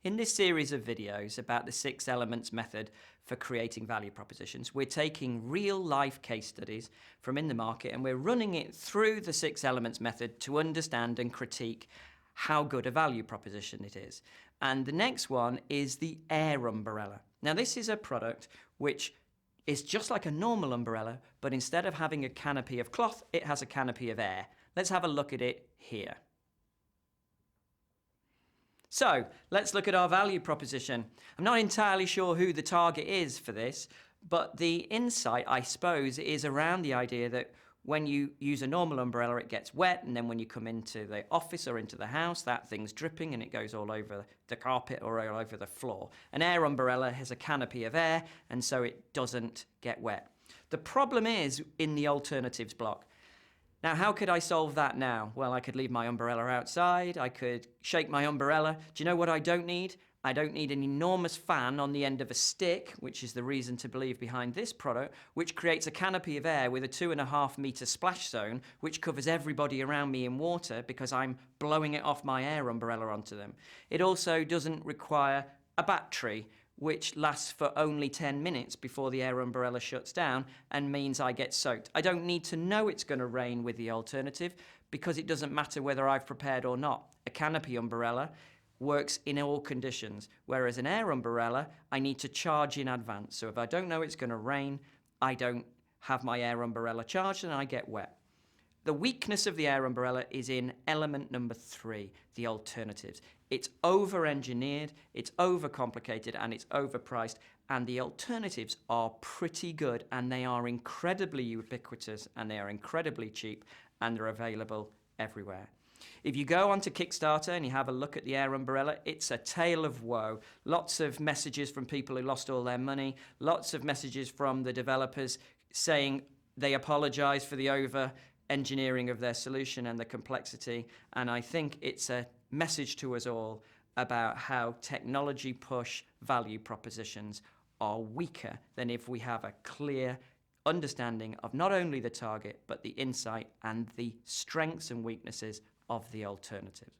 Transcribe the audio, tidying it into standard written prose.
In this series of videos about the 6 elements method for creating value propositions, we're taking real-life case studies from in the market and we're running it through the 6 elements method to understand and critique how good a value proposition it is. And the next one is the air umbrella. Now this is a product which is just like a normal umbrella, but instead of having a canopy of cloth, it has a canopy of air. Let's have a look at it here. So let's look at our value proposition. I'm not entirely sure who the target is for this, but the insight, I suppose, is around the idea that when you use a normal umbrella, it gets wet, and then when you come into the office or into the house, that thing's dripping and it goes all over the carpet or all over the floor. An air umbrella has a canopy of air, and so it doesn't get wet. The problem is in the alternatives block. Now, how could I solve that now? Well, I could leave my umbrella outside, I could shake my umbrella. Do you know what I don't need? I don't need an enormous fan on the end of a stick, which is the reason to believe behind this product, which creates a canopy of air with a 2.5 meter splash zone, which covers everybody around me in water because I'm blowing it off my air umbrella onto them. It also doesn't require a battery, which lasts for only 10 minutes before the air umbrella shuts down and means I get soaked. I don't need to know it's going to rain with the alternative because it doesn't matter whether I've prepared or not. A canopy umbrella works in all conditions, whereas an air umbrella, I need to charge in advance. So if I don't know it's going to rain, I don't have my air umbrella charged and I get wet. The weakness of the air umbrella is in element number 3, the alternatives. It's over-engineered, it's over-complicated, and it's overpriced, and the alternatives are pretty good, and they are incredibly ubiquitous, and they are incredibly cheap, and they're available everywhere. If you go onto Kickstarter and you have a look at the air umbrella, it's a tale of woe. Lots of messages from people who lost all their money, lots of messages from the developers saying they apologize for the over-engineering of their solution and the complexity, and I think it's a message to us all about how technology push value propositions are weaker than if we have a clear understanding of not only the target but the insight and the strengths and weaknesses of the alternative.